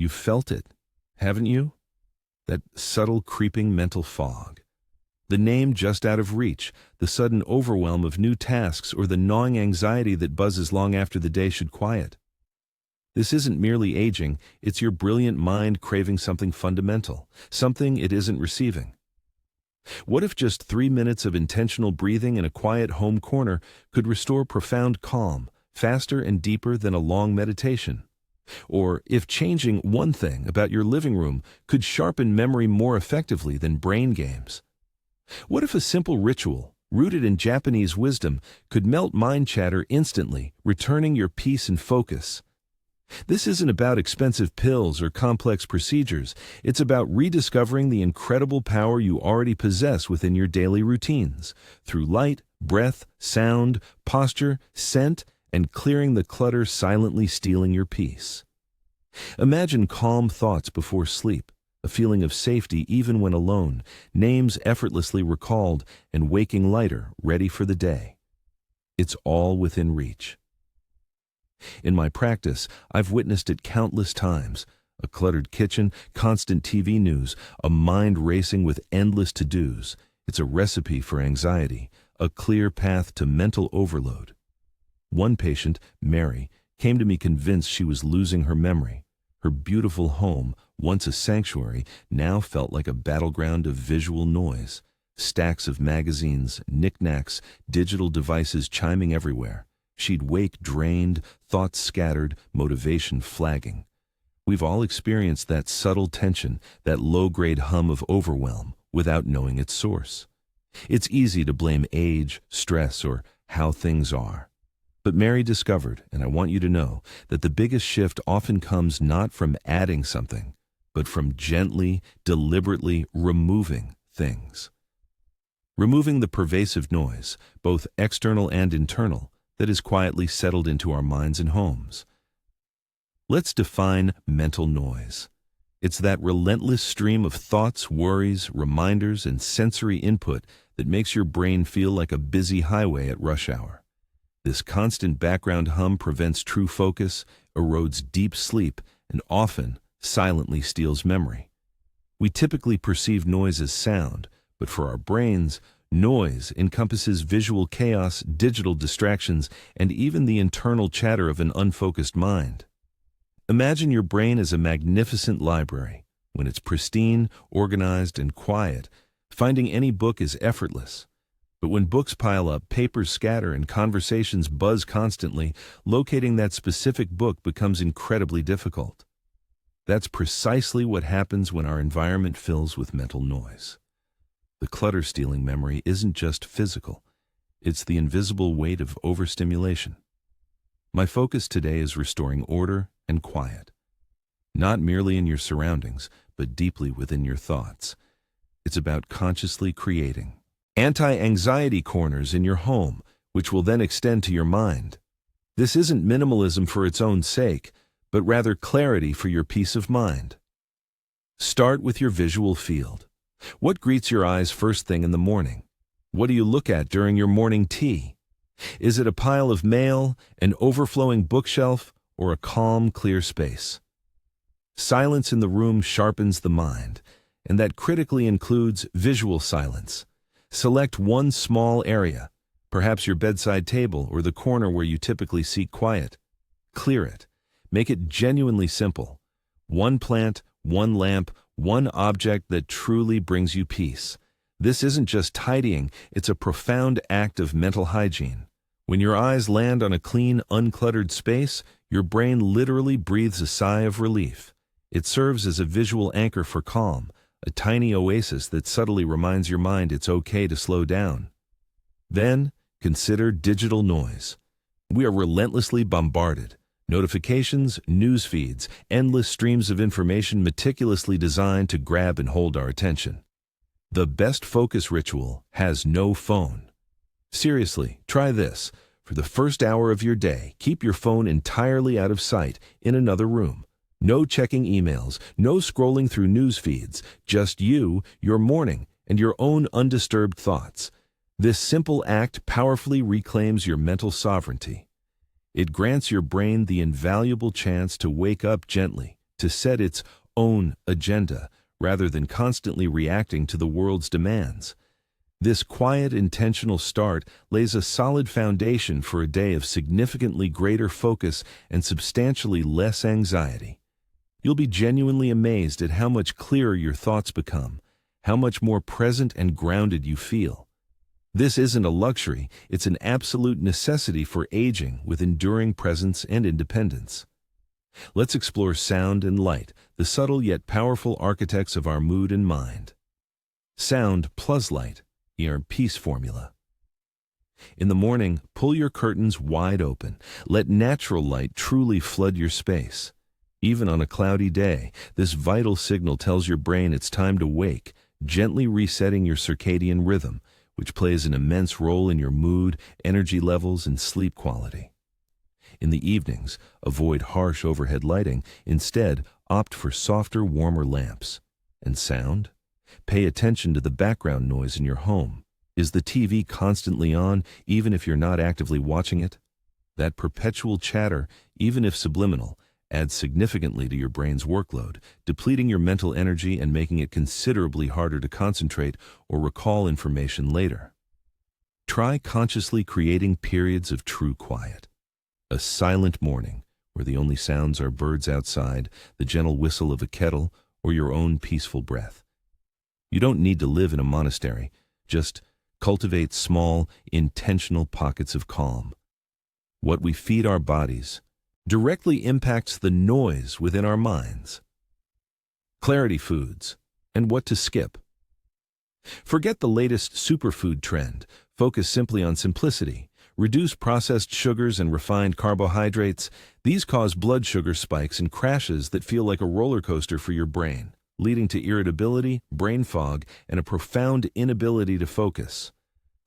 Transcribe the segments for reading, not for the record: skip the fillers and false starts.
You've felt it, haven't you? That subtle creeping mental fog. The name just out of reach, the sudden overwhelm of new tasks, or the gnawing anxiety that buzzes long after the day should quiet. This isn't merely aging, it's your brilliant mind craving something fundamental, something it isn't receiving. What if just 3 minutes of intentional breathing in a quiet home corner could restore profound calm, faster and deeper than a long meditation? Or if changing one thing about your living room could sharpen memory more effectively than brain games? What if a simple ritual, rooted in Japanese wisdom, could melt mind chatter instantly, returning your peace and focus? This isn't about expensive pills or complex procedures. It's about rediscovering the incredible power you already possess within your daily routines, through light, breath, sound, posture, scent, and clearing the clutter silently stealing your peace. Imagine calm thoughts before sleep, a feeling of safety even when alone, names effortlessly recalled, and waking lighter, ready for the day. It's all within reach. In my practice, I've witnessed it countless times. A cluttered kitchen, constant TV news, a mind racing with endless to-dos. It's a recipe for anxiety, a clear path to mental overload. One patient, Mary, came to me convinced she was losing her memory. Her beautiful home, once a sanctuary, now felt like a battleground of visual noise. Stacks of magazines, knickknacks, digital devices chiming everywhere. She'd wake drained, thoughts scattered, motivation flagging. We've all experienced that subtle tension, that low-grade hum of overwhelm, without knowing its source. It's easy to blame age, stress, or how things are. But Mary discovered, and I want you to know, that the biggest shift often comes not from adding something, but from gently, deliberately removing things. Removing the pervasive noise, both external and internal, that is quietly settled into our minds and homes. Let's define mental noise. It's that relentless stream of thoughts, worries, reminders, and sensory input that makes your brain feel like a busy highway at rush hour. This constant background hum prevents true focus, erodes deep sleep, and often silently steals memory. We typically perceive noise as sound, but for our brains, noise encompasses visual chaos, digital distractions, and even the internal chatter of an unfocused mind. Imagine your brain as a magnificent library. When it's pristine, organized, and quiet, finding any book is effortless. But when books pile up, papers scatter, and conversations buzz constantly, locating that specific book becomes incredibly difficult. That's precisely what happens when our environment fills with mental noise. The clutter-stealing memory isn't just physical. It's the invisible weight of overstimulation. My focus today is restoring order and quiet. Not merely in your surroundings, but deeply within your thoughts. It's about consciously creating anti-anxiety corners in your home, which will then extend to your mind. This isn't minimalism for its own sake, but rather clarity for your peace of mind. Start with your visual field. What greets your eyes first thing in the morning? What do you look at during your morning tea? Is it a pile of mail, an overflowing bookshelf, or a calm, clear space? Silence in the room sharpens the mind, and that critically includes visual silence. Select one small area, perhaps your bedside table or the corner where you typically seek quiet. Clear it. Make it genuinely simple. One plant, one lamp, one object that truly brings you peace. This isn't just tidying, it's a profound act of mental hygiene. When your eyes land on a clean, uncluttered space, your brain literally breathes a sigh of relief. It serves as a visual anchor for calm, a tiny oasis that subtly reminds your mind it's okay to slow down. Then, consider digital noise. We are relentlessly bombarded. Notifications, news feeds, endless streams of information meticulously designed to grab and hold our attention. The best focus ritual has no phone. Seriously, try this. For the first hour of your day, keep your phone entirely out of sight in another room. No checking emails, no scrolling through news feeds, just you, your morning, and your own undisturbed thoughts. This simple act powerfully reclaims your mental sovereignty. It grants your brain the invaluable chance to wake up gently, to set its own agenda rather than constantly reacting to the world's demands. This quiet, intentional start lays a solid foundation for a day of significantly greater focus and substantially less anxiety. You'll be genuinely amazed at how much clearer your thoughts become, how much more present and grounded you feel. This isn't a luxury, it's an absolute necessity for aging with enduring presence and independence. Let's explore sound and light, the subtle yet powerful architects of our mood and mind. Sound plus light, your peace formula. In the morning, pull your curtains wide open. Let natural light truly flood your space. Even on a cloudy day, this vital signal tells your brain it's time to wake, gently resetting your circadian rhythm, which plays an immense role in your mood, energy levels, and sleep quality. In the evenings, avoid harsh overhead lighting. Instead, opt for softer, warmer lamps. And sound? Pay attention to the background noise in your home. Is the TV constantly on, even if you're not actively watching it? That perpetual chatter, even if subliminal, adds significantly to your brain's workload, depleting your mental energy and making it considerably harder to concentrate or recall information later. Try consciously creating periods of true quiet. A silent morning, where the only sounds are birds outside, the gentle whistle of a kettle, or your own peaceful breath. You don't need to live in a monastery, just cultivate small, intentional pockets of calm. What we feed our bodies directly impacts the noise within our minds. Clarity foods, and what to skip. Forget the latest superfood trend. Focus simply on simplicity. Reduce processed sugars and refined carbohydrates. These cause blood sugar spikes and crashes that feel like a roller coaster for your brain, leading to irritability, brain fog, and a profound inability to focus.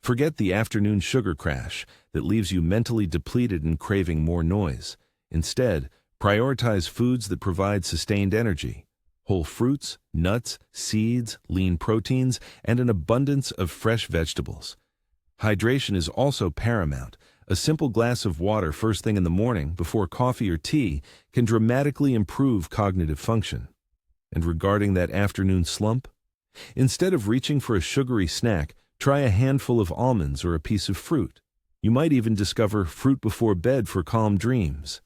Forget the afternoon sugar crash that leaves you mentally depleted and craving more noise. Instead, prioritize foods that provide sustained energy. Whole fruits, nuts, seeds, lean proteins, and an abundance of fresh vegetables. Hydration is also paramount. A simple glass of water first thing in the morning, before coffee or tea, can dramatically improve cognitive function. And regarding that afternoon slump, instead of reaching for a sugary snack, try a handful of almonds or a piece of fruit. You might even discover fruit before bed for calm dreams.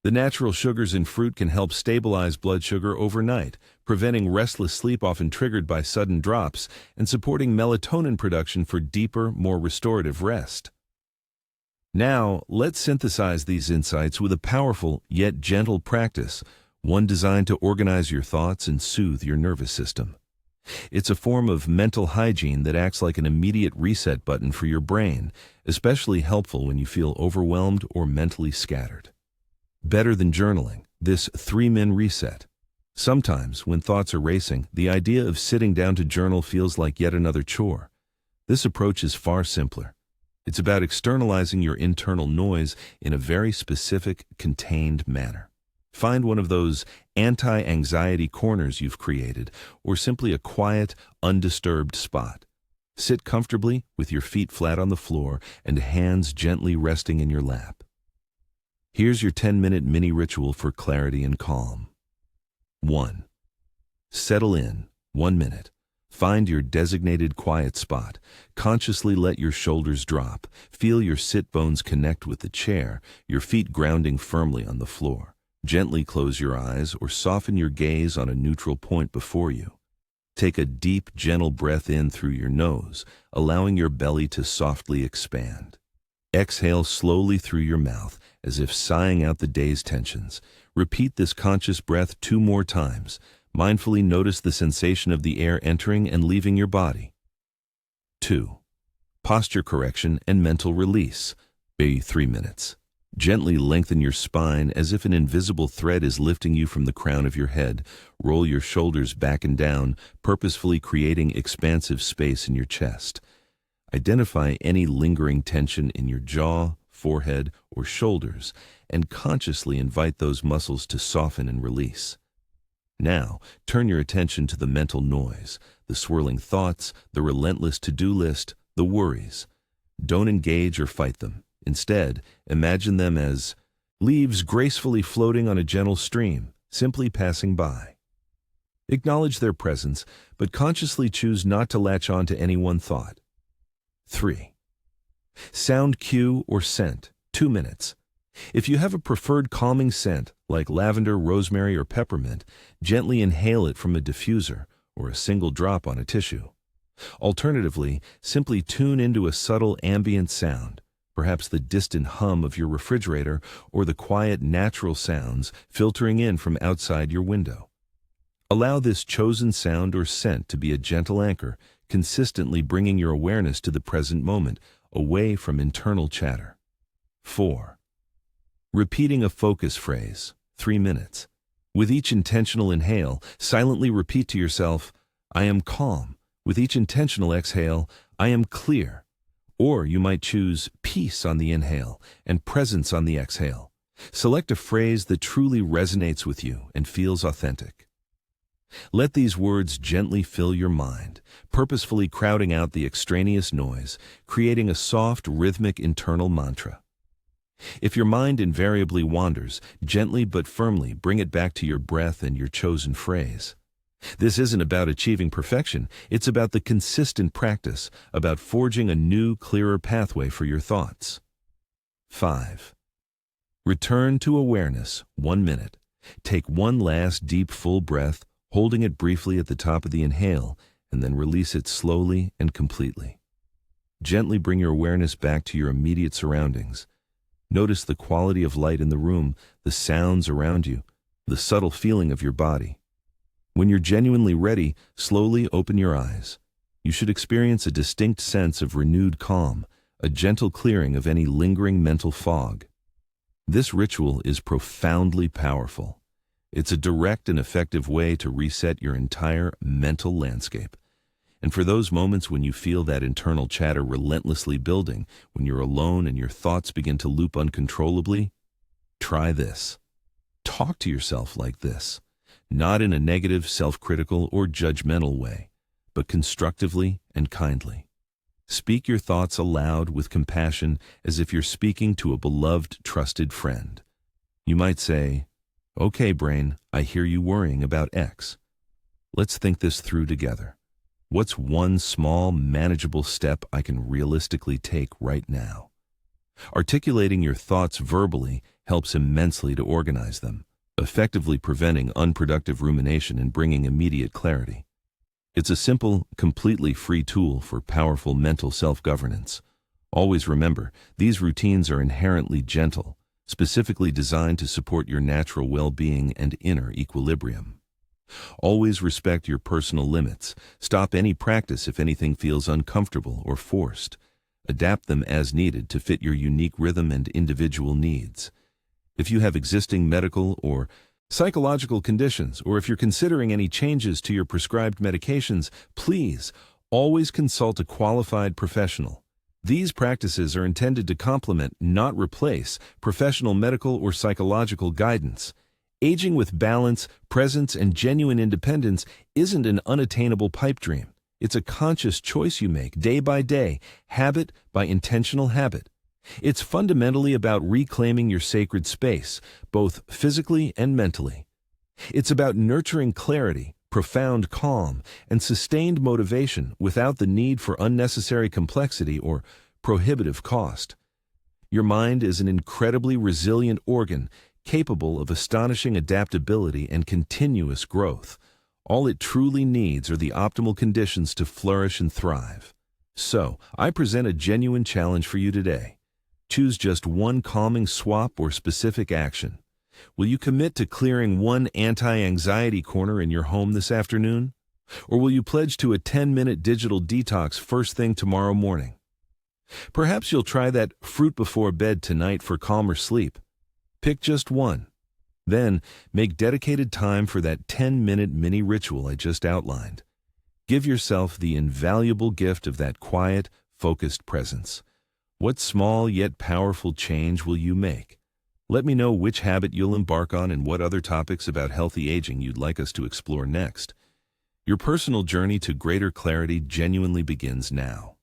The natural sugars in fruit can help stabilize blood sugar overnight, preventing restless sleep often triggered by sudden drops, and supporting melatonin production for deeper, more restorative rest. Now, let's synthesize these insights with a powerful yet gentle practice, one designed to organize your thoughts and soothe your nervous system. It's a form of mental hygiene that acts like an immediate reset button for your brain, especially helpful when you feel overwhelmed or mentally scattered. Better than journaling, this 3-min reset. Sometimes, when thoughts are racing, the idea of sitting down to journal feels like yet another chore. This approach is far simpler. It's about externalizing your internal noise in a very specific, contained manner. Find one of those anti-anxiety corners you've created, or simply a quiet, undisturbed spot. Sit comfortably with your feet flat on the floor and hands gently resting in your lap. Here's your 10-minute mini ritual for clarity and calm. 1. Settle in. 1 minute. Find your designated quiet spot. Consciously let your shoulders drop. Feel your sit bones connect with the chair, your feet grounding firmly on the floor. Gently close your eyes or soften your gaze on a neutral point before you. Take a deep, gentle breath in through your nose, allowing your belly to softly expand. Exhale slowly through your mouth, as if sighing out the day's tensions. Repeat this conscious breath 2 more times. Mindfully notice the sensation of the air entering and leaving your body. 2. Posture correction and mental release. Be 3 minutes. Gently lengthen your spine as if an invisible thread is lifting you from the crown of your head. Roll your shoulders back and down, purposefully creating expansive space in your chest. Identify any lingering tension in your jaw, forehead, or shoulders, and consciously invite those muscles to soften and release. Now, turn your attention to the mental noise, the swirling thoughts, the relentless to-do list, the worries. Don't engage or fight them. Instead, imagine them as leaves gracefully floating on a gentle stream. simply passing by. Acknowledge their presence, but consciously choose not to latch on to any one thought. 3. Sound cue or scent, 2 minutes. If you have a preferred calming scent, like lavender, rosemary, or peppermint, gently inhale it from a diffuser or a single drop on a tissue. Alternatively, simply tune into a subtle ambient sound, perhaps the distant hum of your refrigerator or the quiet natural sounds filtering in from outside your window. Allow this chosen sound or scent to be a gentle anchor, consistently bringing your awareness to the present moment, away from internal chatter. 4. Repeating a focus phrase, 3 minutes. With each intentional inhale, silently repeat to yourself, "I am calm." With each intentional exhale, "I am clear." Or you might choose peace on the inhale and presence on the exhale. Select a phrase that truly resonates with you and feels authentic. Let these words gently fill your mind, purposefully crowding out the extraneous noise, creating a soft, rhythmic internal mantra. If your mind invariably wanders, gently but firmly bring it back to your breath and your chosen phrase. This isn't about achieving perfection, it's about the consistent practice, about forging a new, clearer pathway for your thoughts. 5. Return to awareness, 1 minute. Take one last deep, full breath, holding it briefly at the top of the inhale, and then release it slowly and completely. Gently bring your awareness back to your immediate surroundings. Notice the quality of light in the room, the sounds around you, the subtle feeling of your body. When you're genuinely ready, slowly open your eyes. You should experience a distinct sense of renewed calm, a gentle clearing of any lingering mental fog. This ritual is profoundly powerful. It's a direct and effective way to reset your entire mental landscape. And for those moments when you feel that internal chatter relentlessly building, when you're alone and your thoughts begin to loop uncontrollably, try this. Talk to yourself like this, not in a negative, self-critical, or judgmental way, but constructively and kindly. Speak your thoughts aloud with compassion as if you're speaking to a beloved, trusted friend. You might say, "Okay, brain, I hear you worrying about X. Let's think this through together. What's one small, manageable step I can realistically take right now?" Articulating your thoughts verbally helps immensely to organize them, effectively preventing unproductive rumination and bringing immediate clarity. It's a simple, completely free tool for powerful mental self-governance. Always remember, these routines are inherently gentle, specifically designed to support your natural well-being and inner equilibrium. Always respect your personal limits. Stop any practice if anything feels uncomfortable or forced. Adapt them as needed to fit your unique rhythm and individual needs. If you have existing medical or psychological conditions, or if you're considering any changes to your prescribed medications, please always consult a qualified professional. These practices are intended to complement, not replace, professional medical or psychological guidance. Aging with balance, presence, and genuine independence isn't an unattainable pipe dream. It's a conscious choice you make day by day, habit by intentional habit. It's fundamentally about reclaiming your sacred space, both physically and mentally. It's about nurturing clarity, profound calm, and sustained motivation without the need for unnecessary complexity or prohibitive cost. Your mind is an incredibly resilient organ, capable of astonishing adaptability and continuous growth. All it truly needs are the optimal conditions to flourish and thrive. So, I present a genuine challenge for you today. Choose just one calming swap or specific action. Will you commit to clearing one anti-anxiety corner in your home this afternoon? Or will you pledge to a 10-minute digital detox first thing tomorrow morning? Perhaps you'll try that fruit before bed tonight for calmer sleep. Pick just one. Then, make dedicated time for that 10-minute mini ritual I just outlined. Give yourself the invaluable gift of that quiet, focused presence. What small yet powerful change will you make? Let me know which habit you'll embark on and what other topics about healthy aging you'd like us to explore next. Your personal journey to greater clarity genuinely begins now.